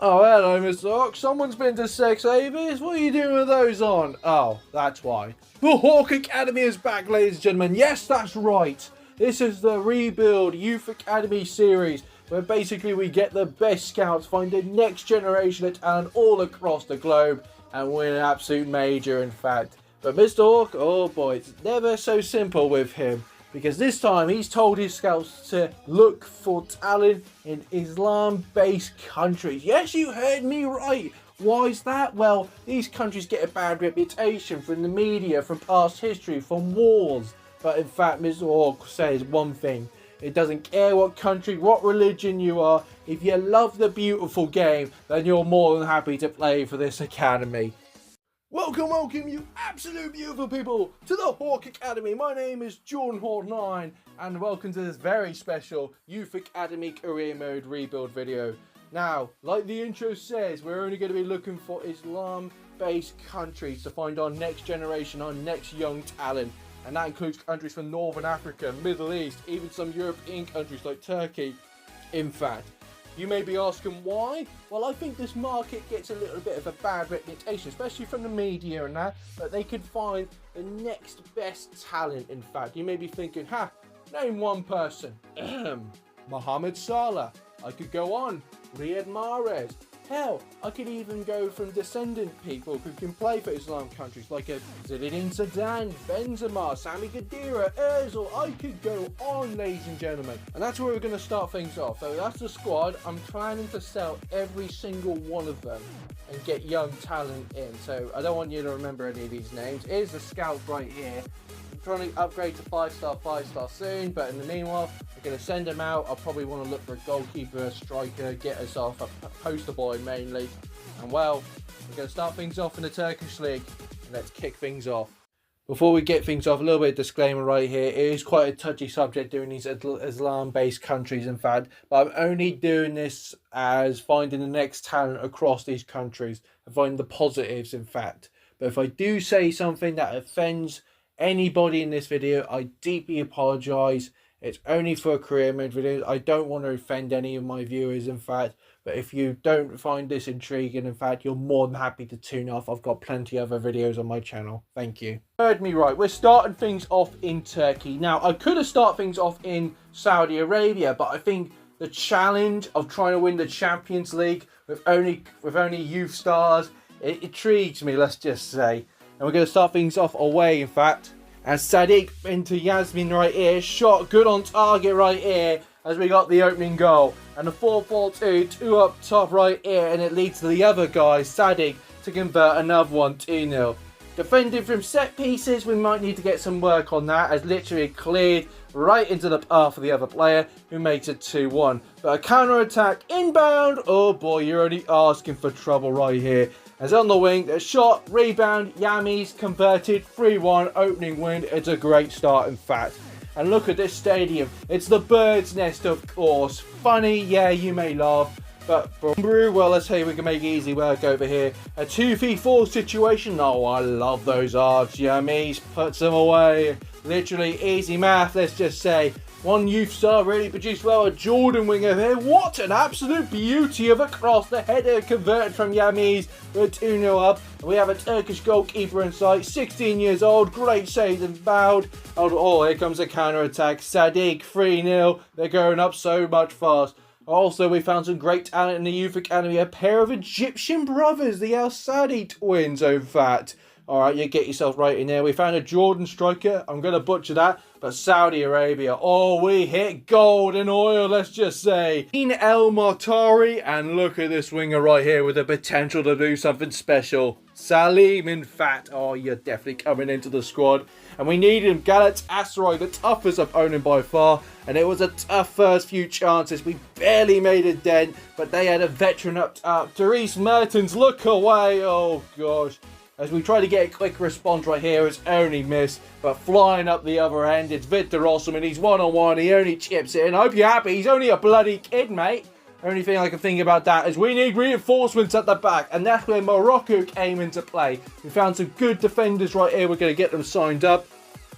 Oh, hello, Mr. Hawk. Someone's been to Sex Avis. What are you doing with those on? Oh, that's why. The Hawk Academy is back, ladies and gentlemen. Yes, that's right. This is the Rebuild Youth Academy series, where basically we get the best scouts, find the next generation of talent all across the globe, and win an absolute major, in fact. But Mr. Hawk, oh boy, it's never so simple with him. Because this time he's told his scouts to look for talent in Islam-based countries. Yes, you heard me right. Why is that? Well, these countries get a bad reputation from the media, from past history, from wars. But in fact, Mr. Hawk says one thing. It doesn't care what country, what religion you are. If you love the beautiful game, then you're more than happy to play for this academy. Welcome, you absolute beautiful people, to the Hawk Academy. My name is Jordan Hawk 9, and welcome to this very special Youth Academy Career Mode Rebuild video. Now, like the intro says, we're only going to be looking for Islam-based countries to find our next generation, our next young talent. And that includes countries from Northern Africa, Middle East, even some European countries like Turkey, in fact. You may be asking why? Well, I think this market gets a little bit of a bad reputation, especially from the media and that, but they could find the next best talent, in fact. You may be thinking, name one person. Mohamed Salah. I could go on. Riyad Mahrez. Hell, I could even go from descendant people who can play for Islam countries like Zinedine Zidane, Benzema, Sami Khedira, Ozil. I could go on, ladies and gentlemen. And that's where we're going to start things off. So that's the squad. I'm planning to sell every single one of them and get young talent in. So I don't want you to remember any of these names. Here's the scouts right here. I'm trying to upgrade to 5-star soon, but in the meanwhile, I'm going to send them out. I'll probably want to look for a goalkeeper, a striker, get us off a poster boy mainly. And well, we're going to start things off in the Turkish League, and let's kick things off. Before we get things off, a little bit of disclaimer right here. It is quite a touchy subject doing these Islam-based countries, in fact, but I'm only doing this as finding the next talent across these countries and finding the positives, in fact. But if I do say something that offends anybody in this video, I deeply apologise. It's only for a career mode video. I don't want to offend any of my viewers, in fact. But if you don't find this intriguing, in fact, you're more than happy to tune off. I've got plenty of other videos on my channel. Thank you. Heard me right. We're starting things off in Turkey. Now, I could have started things off in Saudi Arabia, but I think the challenge of trying to win the Champions League with only youth stars, it intrigues me, let's just say. And we're going to start things off away, in fact. As Sadiq into Yasmin right here. Shot good on target right here as we got the opening goal. And the 4-4-2, two up top right here. And it leads to the other guy, Sadiq, to convert another one, 2-0. Defending from set pieces, we might need to get some work on that. As literally cleared right into the path of the other player, who makes it 2-1. But a counter-attack inbound. Oh boy, you're only asking for trouble right here. As on the wing, a shot, rebound, Yami's converted, 3-1, opening win. It's a great start, in fact. And look at this stadium. It's the bird's nest, of course. Funny, yeah, you may laugh. But for Brew, well, let's say we can make easy work over here. A 2v4 situation. Oh, I love those arcs. Yami's puts them away. Literally easy math, let's just say. One youth star really produced well. A Jordan winger here. What an absolute beauty of a cross. The header converted from Yamiz. We're 2-0 up. We have a Turkish goalkeeper in sight. 16 years old. Great save and bowed. Oh, here comes a counter-attack. Sadiq, 3-0. They're going up so much fast. Also, we found some great talent in the Youth Academy. A pair of Egyptian brothers. The Al Sadi twins, in fact. Alright, you get yourself right in there. We found a Jordan striker. I'm going to butcher that. But Saudi Arabia. Oh, we hit gold and oil, let's just say. El Martari. And look at this winger right here with the potential to do something special. Salim, in fact. Oh, you're definitely coming into the squad. And we need him. Galatasaray, the toughest opponent by far. And it was a tough first few chances. We barely made a dent. But they had a veteran up top. Dries Mertens, look away. Oh, gosh. As we try to get a quick response right here, it's only missed. But flying up the other end, it's Victor Osman. He's one-on-one. He only chips it in. I hope you're happy. He's only a bloody kid, mate. Only thing I can think about that is we need reinforcements at the back. And that's where Morocco came into play. We found some good defenders right here. We're going to get them signed up.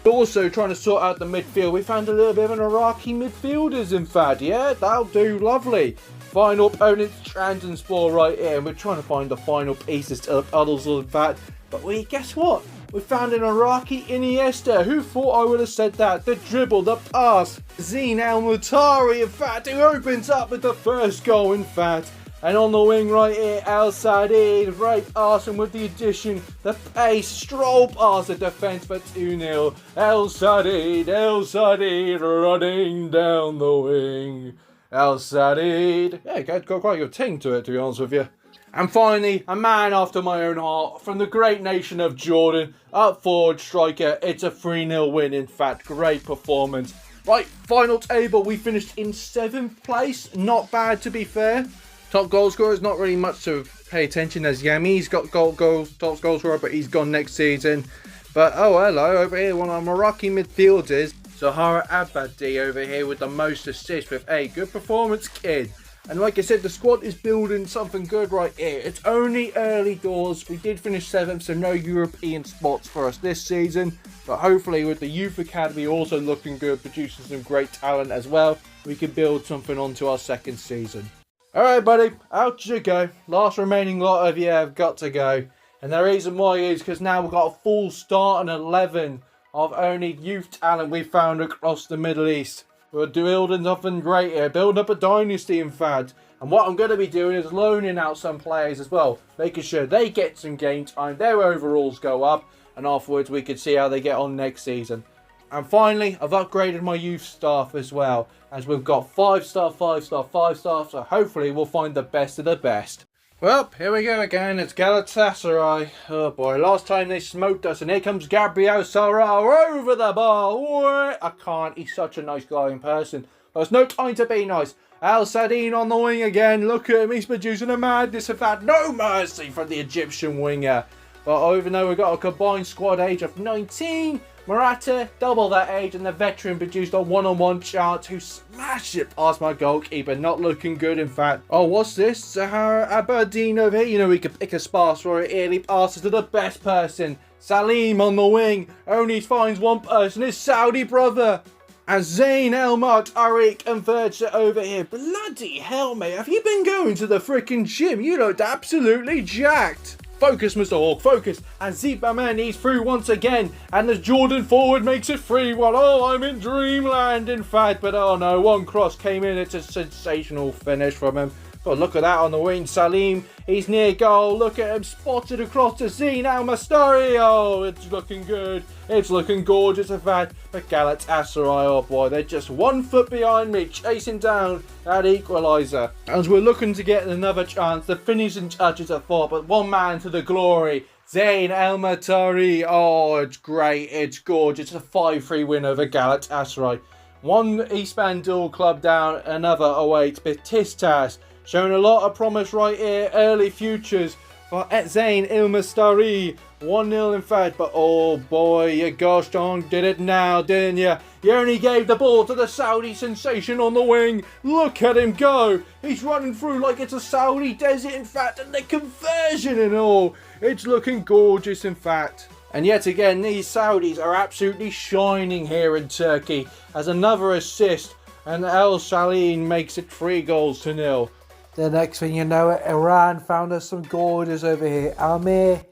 Also trying to sort out the midfield. We found a little bit of an Iraqi midfielders, in fact. Yeah, that'll do lovely. final opponent, Transport right here, and we're trying to find the final pieces to the puzzles of that. But guess what? We found an Iraqi Iniesta. Who thought I would have said that? The dribble, the pass. Zine El-Mutari, in fact, who opens up with the first goal, in fact. And on the wing right here, El Sadid, right passing with the addition, the pace, stroll past the defence for 2-0. El Sadid running down the wing. El Sadid. Yeah, got quite a ting to it, to be honest with you. And finally, a man after my own heart, from the great nation of Jordan, up forward striker. It's a 3-0 win, in fact, great performance. Right, final table, we finished in 7th place, not bad to be fair. Top goal scorer is not really much to pay attention as Yami's got top goal scorer, but he's gone next season. But oh hello, over here one of our Moroccan midfielders, Zahara Abadi over here with the most assists with a good performance, kid. And like I said, the squad is building something good right here. It's only early doors. We did finish 7th, so no European spots for us this season. But hopefully with the Youth Academy also looking good, producing some great talent as well, we can build something onto our 2nd season. Alright buddy, out you go. Last remaining lot of you have got to go. And the reason why is because now we've got a full starting 11 of only youth talent we found across the Middle East. We're building something great here, building up a dynasty in fact. And what I'm going to be doing is loaning out some players as well, making sure they get some game time, their overalls go up, and afterwards we can see how they get on next season. And finally, I've upgraded my youth staff as well, as we've got 5-star, 5-star, 5-star, so hopefully we'll find the best of the best. Well, here we go again, it's Galatasaray. Oh boy, last time they smoked us, and here comes Gabriel Sarra over the bar. I can't, he's such a nice guy in person. There's no time to be nice. Al Sadine on the wing again, look at him, he's producing a madness of that. No mercy from the Egyptian winger. But even though we've got a combined squad age of 19, Morata, double that age, and the veteran produced a one-on-one chance who smashed it past my goalkeeper. Not looking good, in fact. Oh, what's this? Zahara Aberdeen over here. You know, we could pick a pass for it. He passes to the best person. Salim on the wing. Only finds one person, his Saudi brother. And Zayn Elmart Arik converts it over here. Bloody hell, mate. Have you been going to the freaking gym? You looked absolutely jacked. Focus, Mr. Hawk, focus. And Zibaman, he's through once again. And the Jordan forward makes it 3-1. Oh, I'm in dreamland, in fact. But oh no, one cross came in. It's a sensational finish from him. But look at that on the wing. Salim, he's near goal. Look at him, spotted across to Zine Al-Mastari. Oh, it's looking good. It's looking gorgeous, in fact. But Galatasaray, oh boy, they're just 1 foot behind me, chasing down that equaliser. As we're looking to get another chance, the finishing touches are 4, but one man to the glory. Zayn El-Matari. Oh, it's great. It's gorgeous. It's a 5-3 win over Galatasaray. One Istanbul club down, another awaits. Besiktas showing a lot of promise right here. Early futures for Zayn El-Mastari. 1-0 in fact, but oh boy, you gosh darn did it now, didn't you? You only gave the ball to the Saudi sensation on the wing. Look at him go. He's running through like it's a Saudi desert, in fact, and the conversion and all. It's looking gorgeous, in fact. And yet again, these Saudis are absolutely shining here in Turkey. As another assist, and El Salim makes it 3-0. The next thing you know, Iran found us some gorgeous over here. Amir.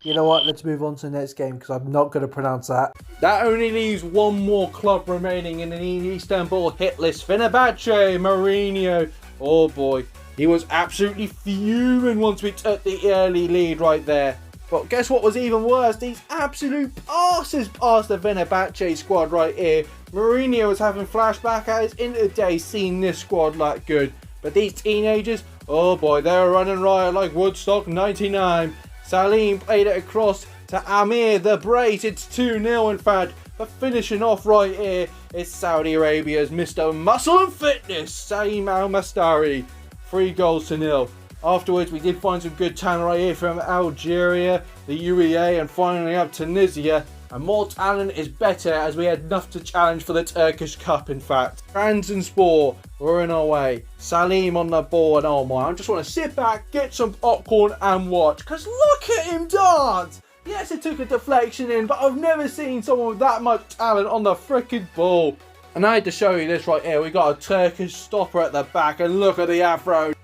You know what, let's move on to the next game because I'm not going to pronounce that. That only leaves one more club remaining in the Istanbul hit list. Fenerbahce, Mourinho. Oh boy, he was absolutely fuming once we took the early lead right there. But guess what was even worse? These absolute passes past the Fenerbahce squad right here. Mourinho was having flashback at his Inter days seeing this squad like good. But these teenagers, oh boy, they were running riot like Woodstock 99. Salim played it across to Amir, the brace. It's 2-0 in fact. But finishing off right here is Saudi Arabia's Mr. Muscle and Fitness, Saim Al-Mastari. 3-0. Afterwards, we did find some good talent right here from Algeria, the UEA, and finally up Tunisia. And more talent is better as we had enough to challenge for the Turkish Cup, in fact. Transport, we're in our way. Salim on the ball, and oh my, I just want to sit back, get some popcorn and watch. Because look at him dance! Yes, it took a deflection in, but I've never seen someone with that much talent on the frickin' ball. And I had to show you this right here. We got a Turkish stopper at the back, and look at the afro.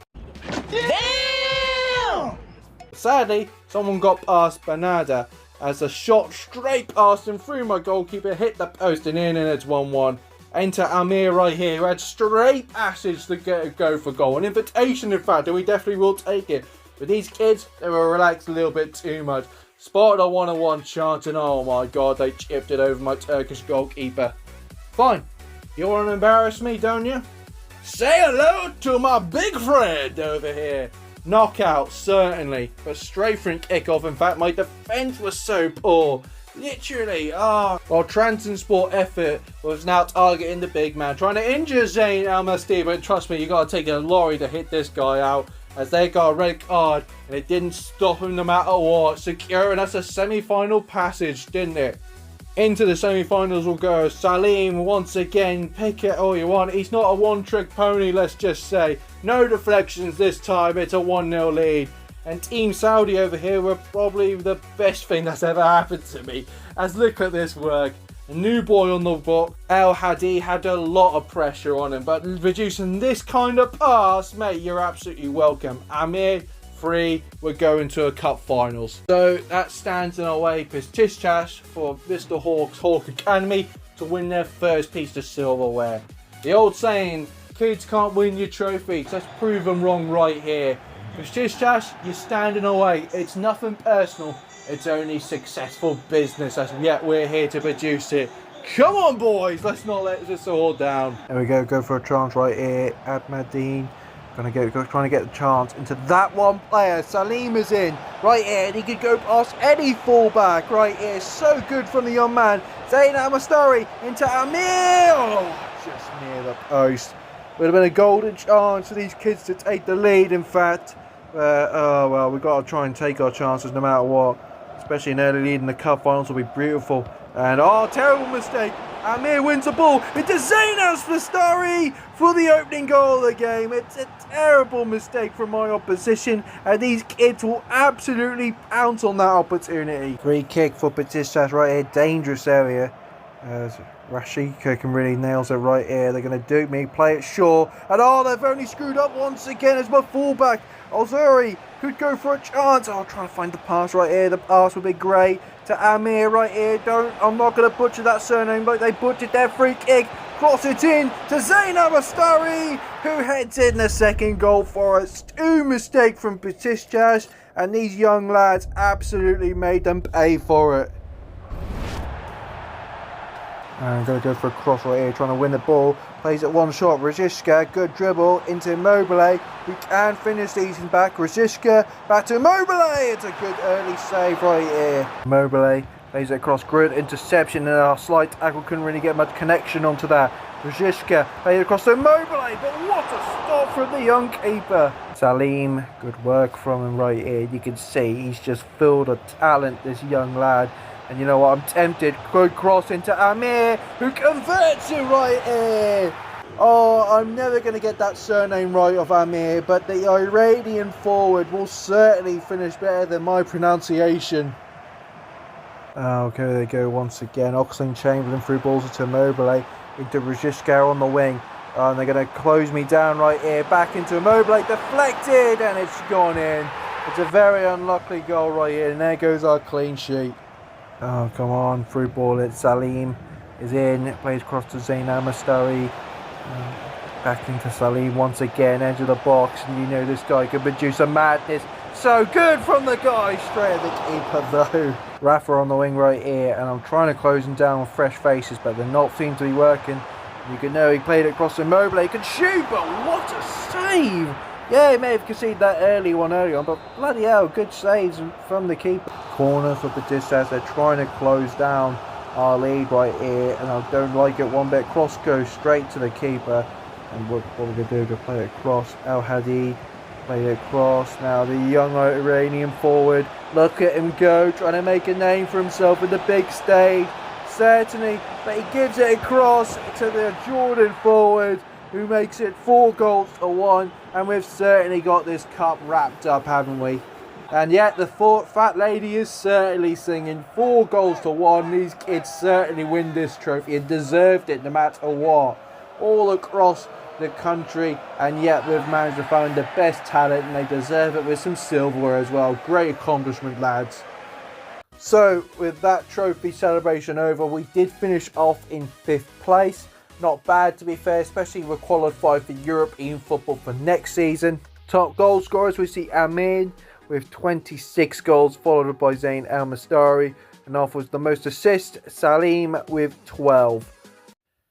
Damn! Sadly, someone got past Bernarda as a shot straight past him through my goalkeeper, hit the post and in, and it's 1-1. Enter Amir right here, who had straight passage to go for goal. An invitation, in fact, and we definitely will take it. But these kids, they were relaxed a little bit too much. Spotted a 1-on-1 chance, and oh my god, they chipped it over my Turkish goalkeeper. Fine. You want to embarrass me, don't you? Say hello to my big friend over here. Knockout, certainly. But straight from kickoff. In fact, my defence was so poor. Literally, While Transport effort was now targeting the big man, trying to injure Zayn Al-Masti, but trust me, you got to take a lorry to hit this guy out, as they got a red card, and it didn't stop him no matter what, securing us a semi-final passage, didn't it? Into the semi-finals will go Salim once again. Pick it all you want. He's not a one-trick pony, let's just say. No deflections this time. It's a 1-0 lead. And Team Saudi over here were probably the best thing that's ever happened to me. As look at this work. A new boy on the block. El Hadi had a lot of pressure on him, but reducing this kind of pass, mate, you're absolutely welcome. Amir, free, we're going to a cup finals. So that stands in our way. Besiktas for Mr. Hawk's Hawk Academy to win their first piece of silverware. The old saying, kids can't win your trophies. Let's prove them wrong right here. Besiktas, you're standing away. It's nothing personal. It's only successful business. Yet we're here to produce it. Come on, boys. Let's not let this all down. There we go. Go for a chance right here. Admadine. Trying to get the chance into that one player. Salim is in right here, and he could go past any fullback right here. So good from the young man. Zayn Al-Mastari into Amir. Oh, just near the post. Would have been a golden chance for these kids to take the lead, in fact. Oh well, we've got to try and take our chances no matter what. Especially an early lead in the cup finals will be beautiful. And terrible mistake. Amir wins the ball into Zayn Al-Mastari for the opening goal of the game. It's a terrible mistake from my opposition, and these kids will absolutely pounce on that opportunity. Free kick for Besiktas right here, dangerous area. Rashika can really nails it right here. They're going to dupe me, play it short, and they've only screwed up once again as my fullback. Ozuri could go for a chance. I'll try to find the pass right here. The pass would be great to Amir right here. I'm not going to butcher that surname like they butchered their free kick. Cross it in to Zayn Al-Mastari, who heads in the second goal for us. 2 mistakes from Besiktas, and these young lads absolutely made them pay for it. I'm going to go for a cross right here, trying to win the ball. Plays it one shot. Rosiska, good dribble into Immobile, who can finish these back. Rosiska, back to Immobile. It's a good early save right here. Immobile plays it across, good interception, and our slight tackle couldn't really get much connection onto that. Rosiska plays it across to Immobile, but what a stop from the young keeper. Salim, good work from him right here. You can see he's just filled with talent, this young lad. And you know what, I'm tempted. Good cross into Amir, who converts it right here. I'm never going to get that surname right of Amir, but the Iranian forward will certainly finish better than my pronunciation. Okay, they go once again. Oxlade-Chamberlain through balls to Immobile, into Rosiska on the wing. And they're going to close me down right here. Back into Immobile, deflected, and it's gone in. It's a very unlucky goal right here, and there goes our clean sheet. Oh, come on, through ball it. Salim is in, it plays across to Zayn Al-Mastari. Back into Salim once again, edge of the box, and you know this guy could produce a madness. So good from the guy, straight at the keeper though. Rafa on the wing right here, and I'm trying to close him down with fresh faces, but they're not seem to be working. You can know he played it across to Immobile, he can shoot, but what a save! Yeah, he may have conceded that early one on, but bloody hell, good saves from the keeper. Corner for Besiktas, they're trying to close down our lead right here, and I don't like it one bit. Cross goes straight to the keeper, and what we're going to do to play it across. El Hadi, play it across. Now the young Iranian forward, look at him go, trying to make a name for himself in the big stage. Certainly, but he gives it across to the Jordan forward, who makes it 4-1, and we've certainly got this cup wrapped up, haven't we? And yet the fat lady is certainly singing 4-1. These kids certainly win this trophy and deserved it no matter what. All across the country, and yet we've managed to find the best talent, and they deserve it with some silverware as well. Great accomplishment, lads. So with that trophy celebration over, we did finish off in 5th place. Not bad, to be fair, especially we're qualified for European football for next season. Top goal scorers, we see Amin with 26 goals, followed by Zayn Al-Mastari, and off was the most assists, Salim with 12.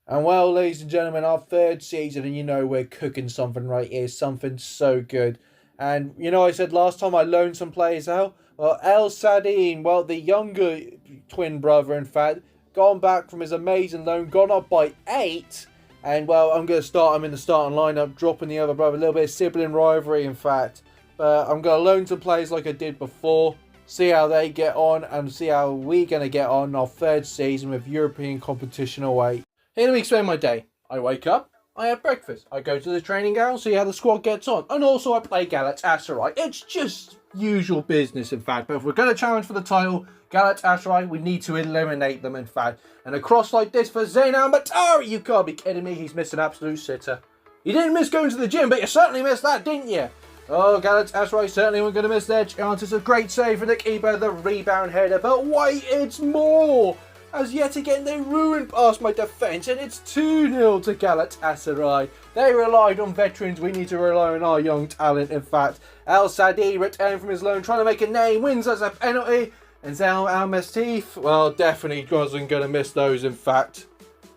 And well, ladies and gentlemen, our 3rd season, and you know we're cooking something right here, something so good. And you know, I said last time I loaned some players out. Well, El Sadine, well, the younger twin brother, in fact, gone back from his amazing loan, gone up by 8. And well, I'm going to start him in the starting lineup, dropping the other brother, a little bit of sibling rivalry, in fact. But I'm going to loan some players like I did before, see how they get on, and see how we're going to get on in our 3rd season with European competition away. Here to explain my day. I wake up, I have breakfast, I go to the training ground, see how the squad gets on, and also I play Galatasaray. It's just usual business, in fact. But if we're going to challenge for the title, Galatasaray, we need to eliminate them, in fact. And a cross like this for Zayn Al-Mastari, you can't be kidding me, he's missed an absolute sitter. You didn't miss going to the gym, but you certainly missed that, didn't you? Oh, Galatasaray certainly weren't going to miss their chances. A great save for the keeper, the rebound header, but wait, it's more! As yet again they ruined past my defence, and it's 2-0 to Galatasaray. They relied on veterans, we need to rely on our young talent, in fact. El Sadi returned from his loan, trying to make a name, wins as a penalty. And Zayn Al-Mastari, well, definitely wasn't going to miss those, in fact.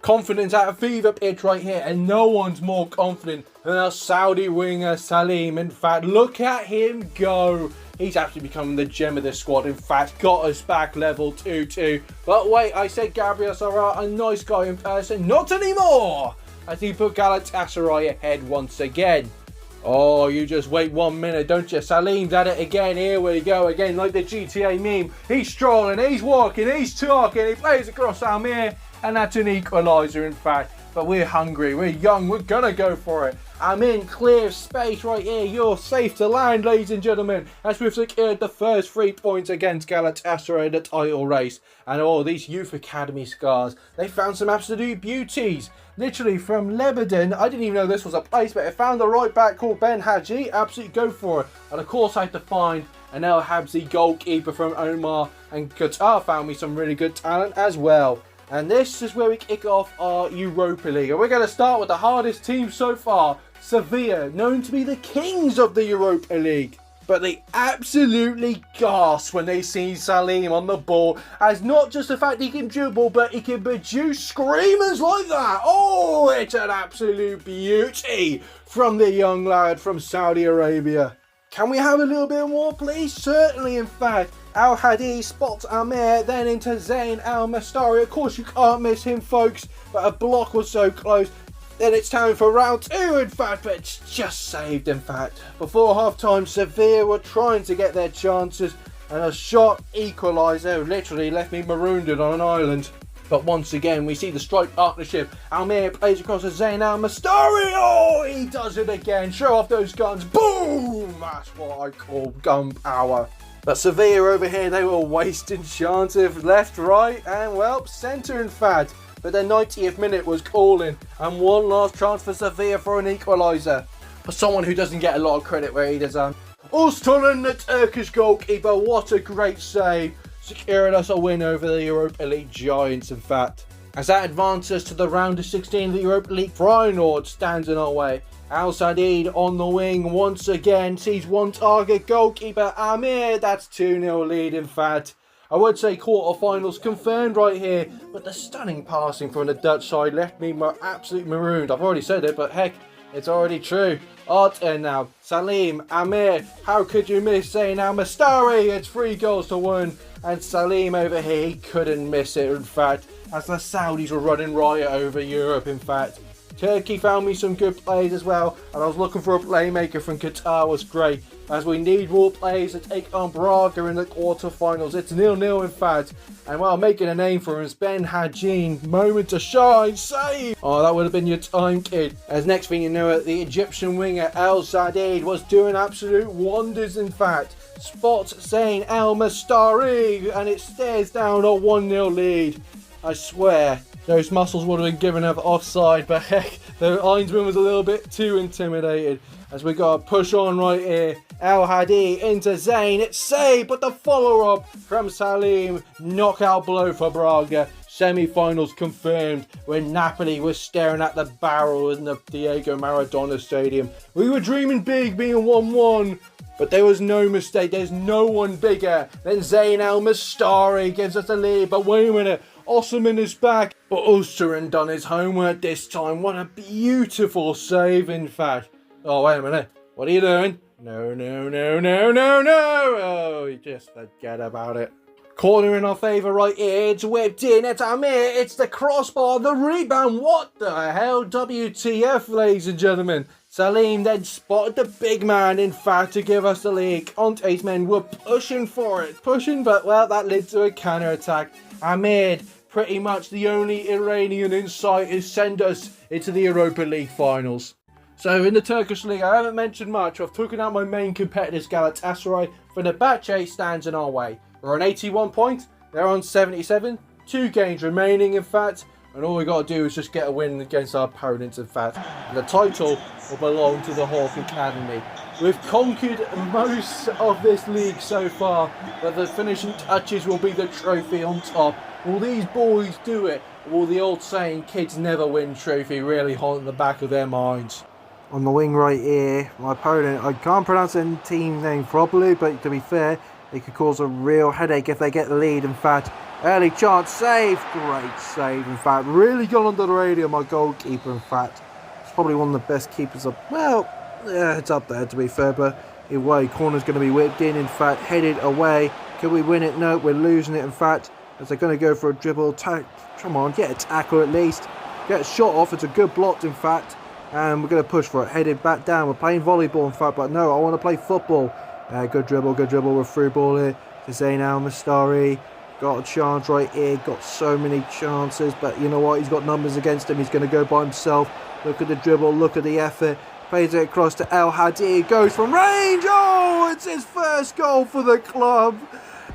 Confidence at a fever pitch right here, and no one's more confident than our Saudi winger Salim. In fact, look at him go. He's actually becoming the gem of this squad. In fact, got us back level 2-2. But wait, I said Gabriel Sarra, a nice guy in person. Not anymore! As he put Galatasaray ahead once again. Oh, you just wait 1 minute, don't you? Salim's at it again. Here we go again, like the GTA meme. He's strolling, he's walking, he's talking. He plays across Amir, and that's an equaliser, in fact. But we're hungry, we're young, we're gonna go for it. I'm in clear space right here. You're safe to land, ladies and gentlemen, as we've secured the first 3 points against Galatasaray in the title race. And all these youth academy scars, they found some absolute beauties. Literally from Lebanon, I didn't even know this was a place, but I found the right back called Ben Haji. Absolutely go for it. And of course I had to find an El Habsi goalkeeper from Omar, and Qatar found me some really good talent as well. And this is where we kick off our Europa League. And we're going to start with the hardest team so far, Sevilla, known to be the kings of the Europa League. But they absolutely gasp when they see Salim on the ball, as not just the fact he can dribble, but he can produce screamers like that. Oh, it's an absolute beauty from the young lad from Saudi Arabia. Can we have a little bit more, please? Certainly, in fact. Al Hadi spots Amir, then into Zayn Al-Mastari. Of course, you can't miss him, folks, but a block was so close. Then it's time for round 2, in fact, but it's just saved, in fact. Before half-time, Sevilla were trying to get their chances, and a shot equaliser literally left me marooned on an island. But once again, we see the strike partnership. Amir plays across to Zayn Al-Mastari. Oh, he does it again. Show off those guns. Boom! That's what I call gun power. But Sevilla over here, they were wasting chances left, right, and well, centre, in fact. But their 90th minute was calling, and one last chance for Sevilla for an equaliser. For someone who doesn't get a lot of credit where he does. Özturan, the Turkish goalkeeper, what a great save, securing us a win over the Europa League giants, in fact. As that advances to the round of 16 of the Europa League, Feyenoord stands in our way. Al Sadid on the wing once again sees one target, goalkeeper Amir. That's 2-0 lead, in fact. I would say quarterfinals confirmed right here, but the stunning passing from the Dutch side left me absolutely marooned. I've already said it, but heck, it's already true. Arten now, Salim, Amir, how could you miss Zayn Al-Mastari? It's 3-1, and Salim over here, he couldn't miss it, in fact, as the Saudis were running riot over Europe, in fact. Turkey found me some good players as well, and I was looking for a playmaker from Qatar was great, as we need more players to take on Braga in the quarterfinals. It's 0-0 in fact, and while making a name for him is Ben Hajin. Moment to shine, save! Oh, that would have been your time, kid. As next thing you know it, the Egyptian winger El Zadid was doing absolute wonders in fact. Spots Zayn El Mastari, and it stares down a 1-0 lead. I swear, those muscles would have been given up offside, but heck, the linesman was a little bit too intimidated. As we got a push on right here, El Hadi into Zayn, it's saved, but the follow-up from Salim, knockout blow for Braga. Semi-finals confirmed when Napoli was staring at the barrel in the Diego Maradona Stadium. We were dreaming big, being 1-1. But there was no mistake. There's no one bigger than Zayn El Mastari gives us the lead. But wait a minute, Osman is back. But Osterin done his homework this time. What a beautiful save, in fact. Oh, wait a minute. What are you doing? No. Oh, you just forget about it. Corner in our favour right here. It's whipped in. It's Amir. It's the crossbar. The rebound. What the hell? WTF, ladies and gentlemen. Salim then spotted the big man, in fact, to give us the lead. Conte's men were pushing for it. But, well, that led to a counter-attack. Ahmed, pretty much the only Iranian in sight, who sent us into the Europa League finals. So, in the Turkish League, I haven't mentioned much. I've taken out my main competitors, Galatasaray. Fenerbahce stands in our way. We're on 81 points. They're on 77. 2 games remaining, in fact. And all we got to do is just get a win against our opponents, in fact. The title will belong to the Hawk Academy. We've conquered most of this league so far, but the finishing touches will be the trophy on top. Will these boys do it? Or will the old saying, kids never win trophy, really haunt in the back of their minds? On the wing right here, my opponent, I can't pronounce the team name properly, but to be fair, it could cause a real headache if they get the lead, in fact. Early chance, save, great save, in fact. Really got under the radio, my goalkeeper, in fact. It's probably one of the best keepers of, well, yeah, it's up there to be fair, but away, corner's going to be whipped in fact, headed away. Can we win it? No, we're losing it, in fact, as they're going to go for a dribble. Come on, get a tackle at least. Get a shot off, it's a good block, in fact, and we're going to push for it. Headed back down, we're playing volleyball, in fact, but no, I want to play football. Good dribble, we're through ball here to Zayn El Mastari. Got a chance right here, got so many chances, but you know what, he's got numbers against him, he's going to go by himself. Look at the dribble, look at the effort, plays it across to El Hadi, goes from range, oh, it's his first goal for the club.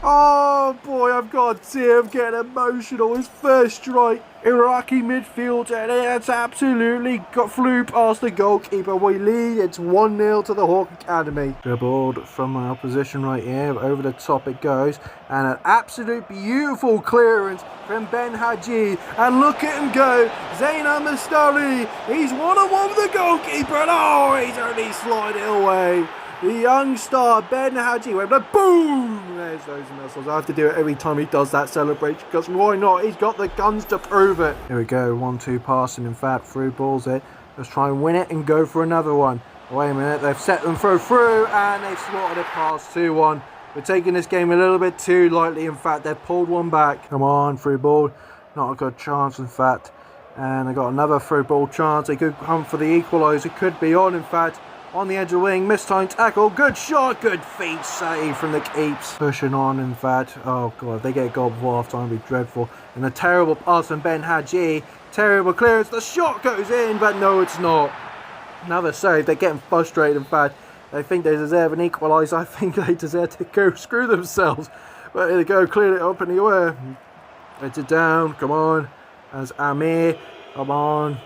Oh boy, I've got to see him get emotional, his first strike. Iraqi midfield, and it's absolutely flew past the goalkeeper. We lead, it's 1-0 to the Hawk Academy. Dribbled from our position right here, over the top it goes, and an absolute beautiful clearance from Ben Haji, and look at him go, Zayn El Mastari, he's 1-on-1 with the goalkeeper, and oh, he's only sliding away. The young star, Ben Haji, went like boom! There's those missiles. I have to do it every time he does that celebration, because why not? He's got the guns to prove it. Here we go, 1-2 passing, in fact, through balls it. Let's try and win it and go for another one. Wait a minute, they've set them through, and they've slotted it past 2-1. We're taking this game a little bit too lightly, in fact, they've pulled one back. Come on, through ball. Not a good chance, in fact. And they got another through ball chance. They could come for the equaliser, could be on, in fact. On the edge of the wing, mistimed tackle, good shot, good feet, save from the keeps. Pushing on, in fact. Oh god, if they get a goal before half time, it'd be dreadful. And a terrible pass from Ben Haji, terrible clearance, the shot goes in, but no, it's not. Another save, they're getting frustrated, in fact. They think they deserve an equaliser, I think they deserve to go screw themselves. But here they go, cleared it up in the air. It's it down, come on. As Amir, come on.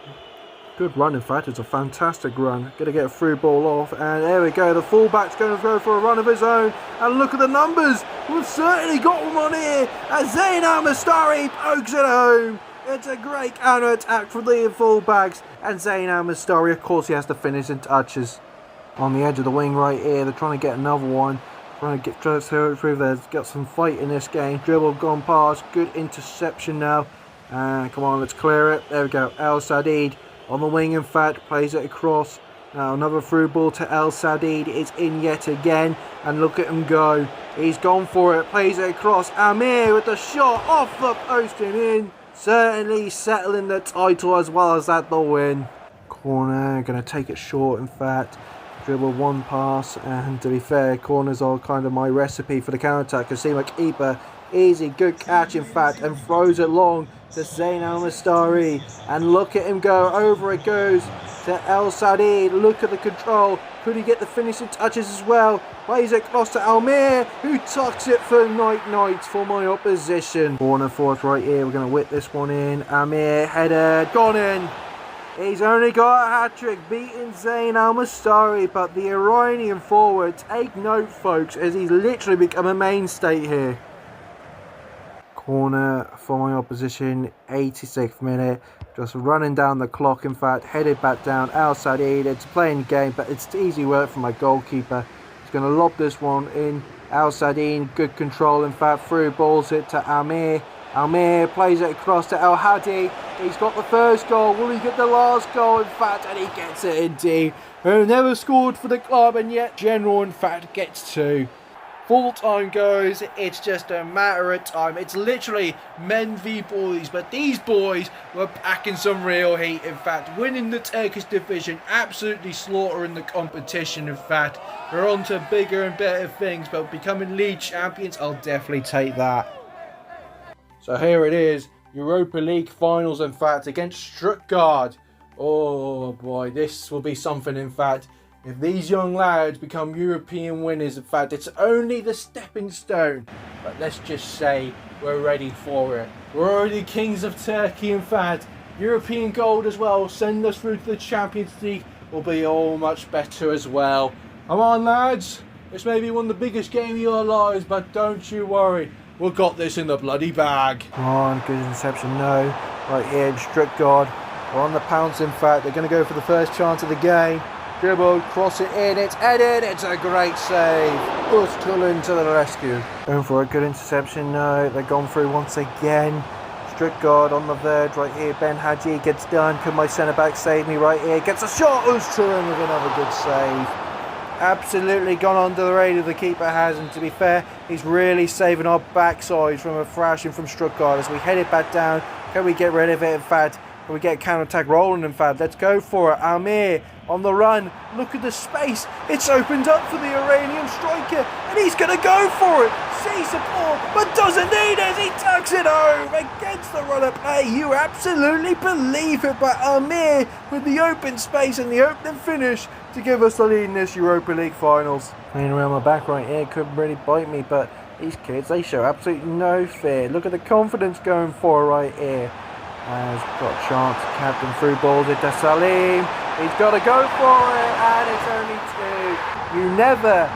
Good run, in fact, it's a fantastic run. Going to get a through ball off, and there we go. The fullback's going to go for a run of his own, and look at the numbers. We've certainly got one on here, as Zayn El Mastari pokes it home. It's a great counter-attack from the fullbacks, and Zayn El Mastari, of course, he has to finish in touches. On the edge of the wing right here, they're trying to get another one. Trying to get through there. Got some fight in this game. Dribble gone past, good interception now. Come on, let's clear it. There we go, El Sadid. On the wing, in fact, plays it across. Now another through ball to El Sadid. It's in yet again. And look at him go. He's gone for it. Plays it across. Amir with the shot off the post and in. Certainly settling the title as well as that the win. Corner, going to take it short, in fact. Dribble one pass, and to be fair, corners are kind of my recipe for the counter-attack. You see my keeper, easy, good catch, in fact, and throws it long to Zayn Al-Mastari. And look at him go, over it goes to El Saadi. Look at the control. Could he get the finishing touches as well? Plays it across to Almir, who tucks it for night for my opposition. Corner forth right here. We're going to whip this one in. Almir, header, gone in. He's only got a hat-trick, beating Zayn Al-Mastari, but the Iranian forward, take note folks, as he's literally become a mainstay here. Corner for my opposition, 86th minute, just running down the clock, in fact, headed back down. Al Saeed, it's playing game, but it's easy work for my goalkeeper. He's going to lob this one in. Al Saeed, good control, in fact, through balls it to Amir. Almir plays it across to El Hadi. He's got the first goal. Will he get the last goal, in fact? And he gets it indeed. Who never scored for the club, and yet General, in fact, gets two. Full time goes. It's just a matter of time. It's literally men v boys, but these boys were packing some real heat, in fact. Winning the Turkish division, absolutely slaughtering the competition, in fact. We're on to bigger and better things, but becoming league champions, I'll definitely take that. So here it is, Europa League finals, in fact, against Stuttgart. Oh boy, this will be something, in fact. If these young lads become European winners, in fact, it's only the stepping stone. But let's just say we're ready for it. We're already kings of Turkey, in fact. European gold as well, send us through to the Champions League, will be all much better as well. Come on lads, this may be one of the biggest games of your lives, but don't you worry. We've got this in the bloody bag. Come on, good interception, no. Right here in Stuttgart. We're on the pounce, in fact. They're going to go for the first chance of the game. Dribble, cross it in, it's headed. It's a great save. Öztürk to the rescue. Going for a good interception, no. They've gone through once again. Stuttgart on the verge right here. Ben Haji gets done. Could my centre-back save me right here? Gets a shot. Öztürk with another good save. Absolutely gone under the radar, the keeper has, and to be fair, he's really saving our backside from a thrashing from Stuttgart as we head it back down. Can we get rid of it, in fact? Can we get a counter-attack rolling, in fact? Let's go for it. Almir on the run. Look at the space. It's opened up for the Iranian striker, and he's going to go for it. Sees support, but doesn't need it. He tucks it home against the run of play. You absolutely believe it, but Almir with the open space and the opening finish to give us the lead in this Europa League finals. Playing around my back right here, couldn't really bite me, but these kids, they show absolutely no fear. Look at the confidence going for right here. Has got a chance, captain through balls it to Salim. He's got to go for it, and it's only two. You never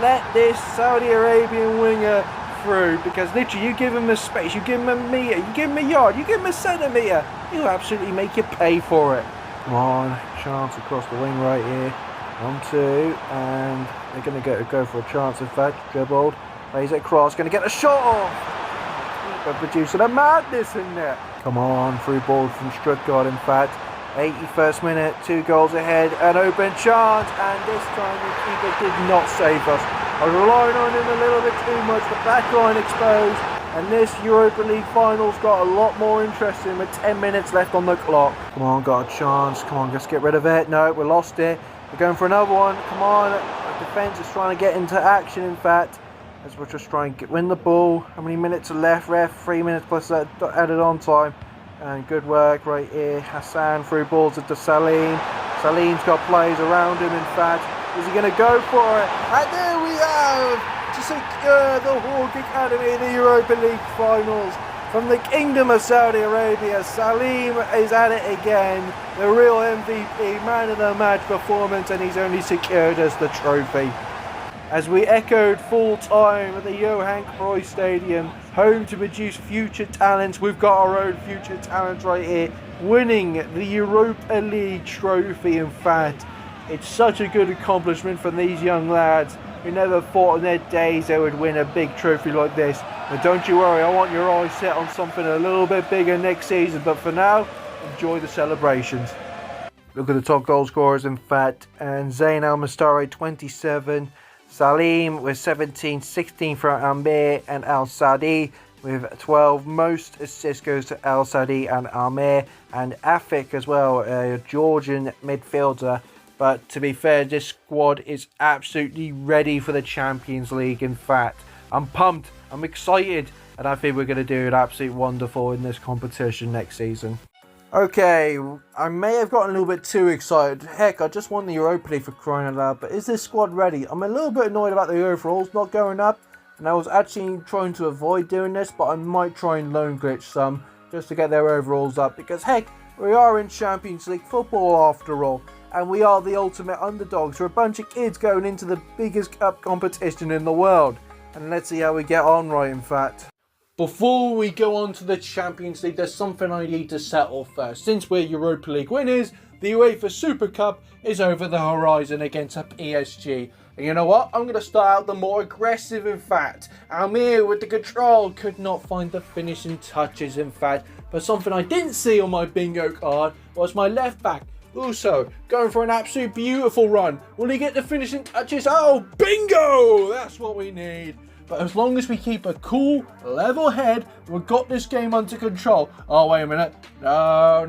let this Saudi Arabian winger through, because literally you give him a space, you give him a metre, you give him a yard, you give him a centimetre, he'll absolutely make you pay for it. Come on, chance across the wing right here. 1-2, and they're going to go for a chance, in fact. Dribbled, plays it across, going to get a shot off. Keeper producing a madness in there. Come on, through ball from Stuttgart, in fact. 81st minute, 2 goals ahead, an open chance, and this time the keeper did not save us. I was relying on him a little bit too much, the back line exposed, and this Europa League finals got a lot more interesting with 10 minutes left on the clock. Come on, got a chance, come on, just get rid of it. No, we lost it. We're going for another one. Come on, our defence is trying to get into action, in fact, as we're just trying to win the ball. How many minutes are left, ref? 3 minutes plus that added on time. And good work right here. Hassan through balls into Salim. Salim's got players around him, in fact. Is he going to go for it? And there we have, to secure the Hawk Academy in the Europa League finals. From the Kingdom of Saudi Arabia, Salim is at it again. The real MVP, man of the match performance, and he's only secured us the trophy. As we echoed full time at the Johan Cruyff Stadium, home to produce future talents. We've got our own future talents right here, winning the Europa League trophy. In fact, it's such a good accomplishment from these young lads who never thought in their days they would win a big trophy like this. But don't you worry, I want your eyes set on something a little bit bigger next season. But for now, enjoy the celebrations. Look at the top goal scorers, in fact, and Zayn Al-Mastari 27. Salim with 17, 16 for Amir and Al Saadi. with 12. Most assists goes to El Sadi and Amir, and Afik as well, a Georgian midfielder. But to be fair, this squad is absolutely ready for the Champions League. In fact, I'm pumped, I'm excited, and I think we're going to do it absolutely wonderful in this competition next season. Okay, I may have gotten a little bit too excited. Heck, I just won the Europa League for crying out loud, but is this squad ready? I'm a little bit annoyed about the overalls not going up, and I was actually trying to avoid doing this, but I might try and loan glitch some just to get their overalls up, because heck, we are in Champions League football after all, and we are the ultimate underdogs. We're a bunch of kids going into the biggest cup competition in the world, and let's see how we get on, right, in fact. Before we go on to the Champions League, there's something I need to settle first. Since we're Europa League winners, the UEFA Super Cup is over the horizon against a PSG. And you know what? I'm going to start out the more aggressive, in fact. Almir with the control could not find the finishing touches, in fact. But something I didn't see on my bingo card was my left back, Uso, going for an absolute beautiful run. Will he get the finishing touches? Oh, bingo! That's what we need. But as long as we keep a cool, level head, we've got this game under control. Oh, wait a minute. No.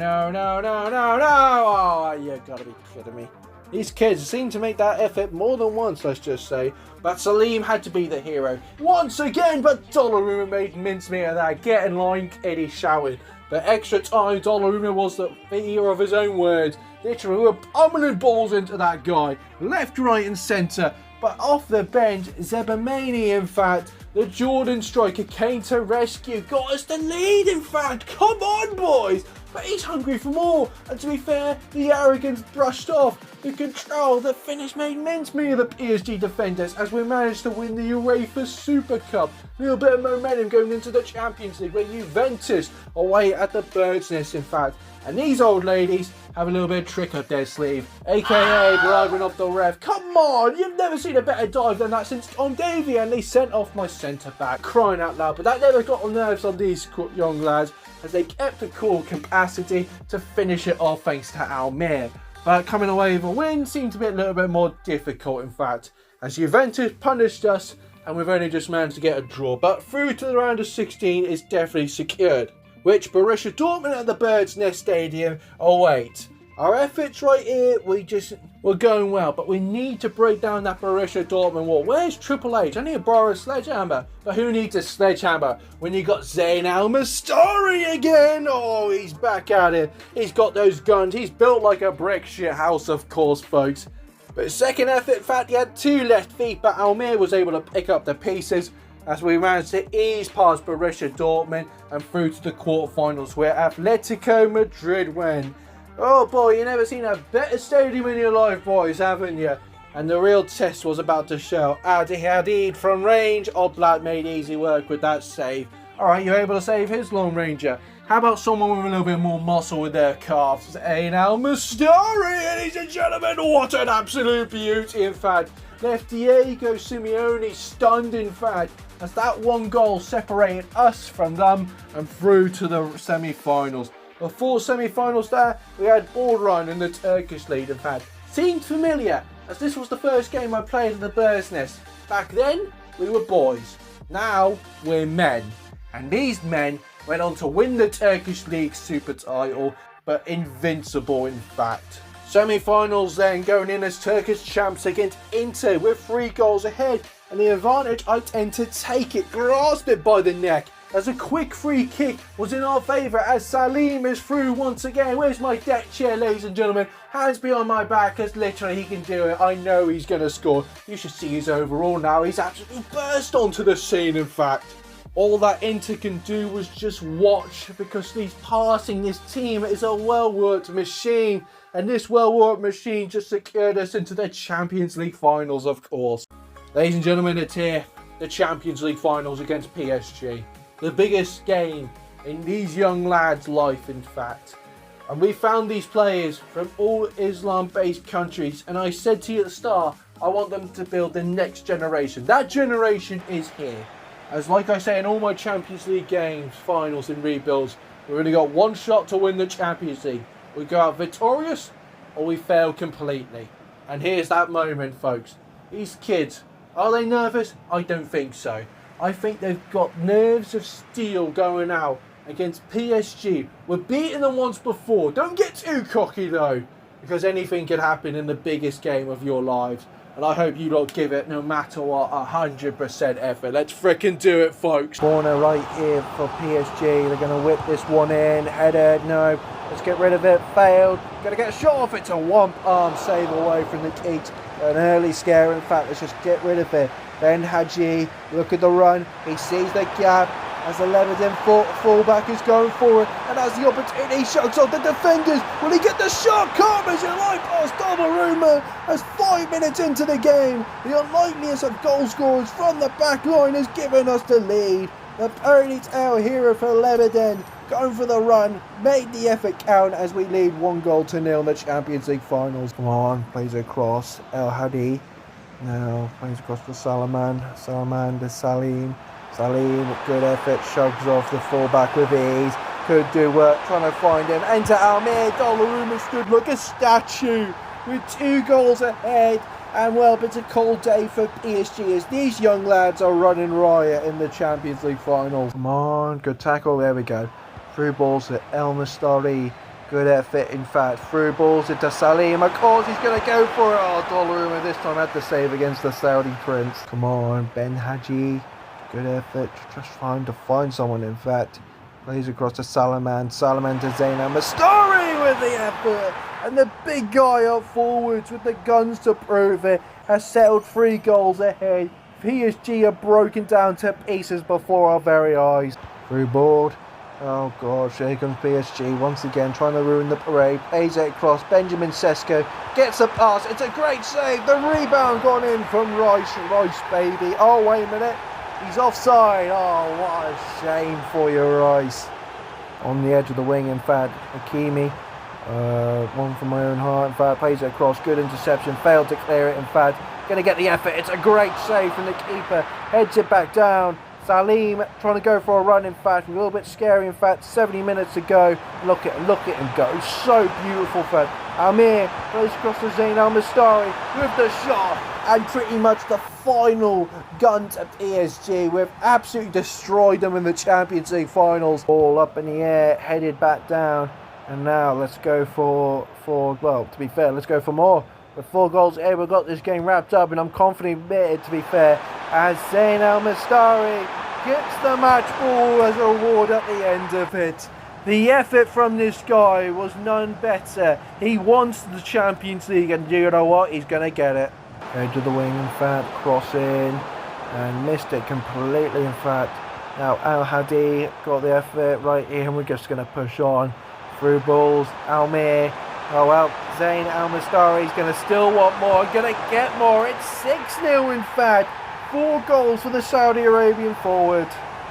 Oh, you gotta be kidding me. These kids seem to make that effort more than once, let's just say. But Salim had to be the hero once again, but Donnarumma made mincemeat of that. Get in line, kid, he shouted. But extra time, Donnarumma was the hero of his own words. Literally, we were pummeling balls into that guy. Left, right and centre. But off the bench, Zebamani, in fact, the Jordan striker, came to rescue. Got us the lead, in fact. Come on, boys. But he's hungry for more. And to be fair, the arrogance brushed off. The control, the finish made mincemeat of the PSG defenders as we managed to win the UEFA Super Cup. A little bit of momentum going into the Champions League where Juventus away at the Bird's Nest, in fact. And these old ladies have a little bit of trick up their sleeve, aka bribing off the ref. Come on, you've never seen a better dive than that since Tom Davey, and they sent off my centre back, crying out loud. But that never got on nerves on these young lads, as they kept the cool capacity to finish it off thanks to Almir. But coming away with a win seemed to be a little bit more difficult, in fact, as Juventus punished us, and we've only just managed to get a draw. But through to the round of 16 is definitely secured, which Borussia Dortmund at the Bird's Nest Stadium await. Our efforts right here, we're going well, but we need to break down that Borussia Dortmund wall. Where's Triple H? I need to borrow a sledgehammer. But who needs a sledgehammer when you got Zayn Al-Mastari again? Oh, he's back at it. He's got those guns. He's built like a brick shit house, of course, folks. But second effort, in fact, he had two left feet, but Almir was able to pick up the pieces as we managed to ease past Borussia Dortmund and through to the quarterfinals where Atletico Madrid went. Oh boy, you never seen a better stadium in your life, boys, haven't you? And the real test was about to show. Adi Hadid from range. Oblak made easy work with that save. Alright, you're able to save his Lone Ranger. How about someone with a little bit more muscle with their calves? Zayn Al-Mastari, ladies and gentlemen, what an absolute beauty, in fact. Left Diego Simeone stunned, in fact, as that one goal separated us from them and through to the semi-finals. Before semi-finals there, we had Borderline in the Turkish league, in fact. Seemed familiar, as this was the first game I played in the Bird's Nest. Back then, we were boys. Now, we're men. And these men went on to win the Turkish League Super title, but invincible, in fact. Semi-finals then, going in as Turkish champs against Inter with 3 goals ahead. And the advantage, I tend to take it, grasp it by the neck, as a quick free kick was in our favour as Salim is through once again. Where's my deck chair, ladies and gentlemen? Hands behind my back, as literally he can do it. I know he's going to score. You should see his overall now. He's absolutely burst onto the scene, in fact. All that Inter can do was just watch, because he's passing. This team is a well-worked machine, and this well-worked machine just secured us into the Champions League finals, of course. Ladies and gentlemen, it's here. The Champions League finals against PSG. The biggest game in these young lads' life, in fact. And we found these players from all Islam-based countries, and I said to you at the start, I want them to build the next generation. That generation is here. As like I say in all my Champions League games, finals and rebuilds, we've only got one shot to win the Champions League. We go out victorious, or we fail completely. And here's that moment, folks. These kids, are they nervous? I don't think so. I think they've got nerves of steel going out against PSG. We've beaten them once before. Don't get too cocky though, because anything can happen in the biggest game of your lives. And I hope you lot give it, no matter what, 100% effort. Let's frickin' do it, folks. Corner right here for PSG. They're going to whip this one in. Header, no. Let's get rid of it. Failed. Going to get a shot off. It's a one-arm save away from the keeps. An early scare. In fact, let's just get rid of it. Ben Hadji, look at the run. He sees the gap. As the Lebanon fullback is going forward and has the opportunity, he shuts off the defenders. Will he get the shot? Carter's a light pass. Donnarumma as 5 minutes into the game. The unlikeliest of goal scorers from the back line has given us the lead. The ponytail hero for Lebanon going for the run, made the effort count as we lead 1-0 in the Champions League finals. Come on, plays across. El Hadi now plays across for Salaman. Salaman to Salim. Salim, good effort, shoves off the fullback with ease. Could do work, trying to find him. Enter Almir. Donnarumma stood like a statue with 2 goals ahead. And well, it's a cold day for PSG as these young lads are running riot in the Champions League finals. Come on, good tackle, there we go. Through balls to El Mustari. Good effort, in fact. Through balls into Salim. Of course, he's going to go for it. Oh, Donnarumma this time had to save against the Saudi Prince. Come on, Ben Hadji. Good effort, just trying to find someone, in fact. Plays across to Salaman. Salaman to Zaina. Mustari with the effort. And the big guy up forwards with the guns to prove it has settled 3 goals ahead. PSG are broken down to pieces before our very eyes. Through board. Oh gosh, here comes PSG once again trying to ruin the parade. Plays it across. Benjamin Sesko gets a pass. It's a great save. The rebound gone in from Rice. Rice, baby. Oh, wait a minute. He's offside. Oh, what a shame for you, Rice. On the edge of the wing, in fact. Hakimi. One from my own heart. In fact, plays it across. Good interception. Failed to clear it, in fact. Going to get the effort. It's a great save from the keeper. Heads it back down. Salim trying to go for a run, in fact. A little bit scary, in fact. 70 minutes to go. Look at him go. So beautiful, in fact. Amir plays across to Zain Al-Mustari with the shot. And pretty much the final gun to PSG. We've absolutely destroyed them in the Champions League finals. Ball up in the air, headed back down. And now let's go for well, to be fair, let's go for more. With 4 goals here, we've got this game wrapped up, and I'm confident admitted, to be fair, as Zain Al-Mustari gets the match ball as a reward at the end of it. The effort from this guy was none better. He wants the Champions League, and you know what? He's going to get it. Edge of the wing, in fact, cross in, and missed it completely, in fact. Now Al Hadi got the effort right here, and we're just going to push on. Through balls, Almir. Oh well, Zain Al-Mustari is going to still want more, going to get more. It's 6-0, in fact. 4 goals for the Saudi Arabian forward.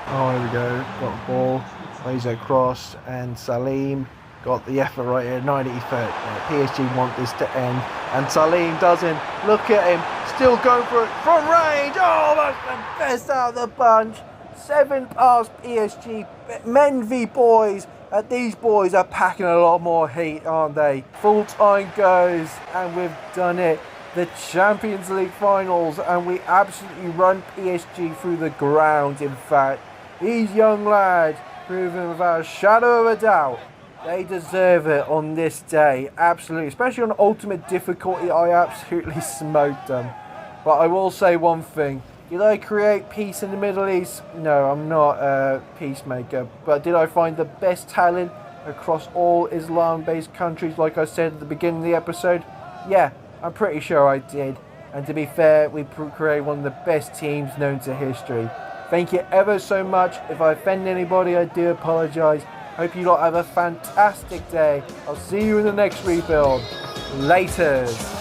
Oh, here we go. Got the ball, plays it across, and Salim got the effort right here, 93rd. PSG want this to end, and Salim doesn't. Look at him, still going for it from range. Oh, that's the best out of the bunch. 7 past PSG, men v boys. These boys are packing a lot more heat, aren't they? Full time goes, and we've done it. The Champions League finals, and we absolutely run PSG through the ground, in fact. These young lads, proving without a shadow of a doubt, they deserve it on this day, absolutely. Especially on ultimate difficulty, I absolutely smoked them. But I will say one thing. Did I create peace in the Middle East? No, I'm not a peacemaker. But did I find the best talent across all Islam-based countries, like I said at the beginning of the episode? Yeah, I'm pretty sure I did. And to be fair, we created one of the best teams known to history. Thank you ever so much. If I offend anybody, I do apologise. Hope you lot have a fantastic day. I'll see you in the next rebuild. Laters.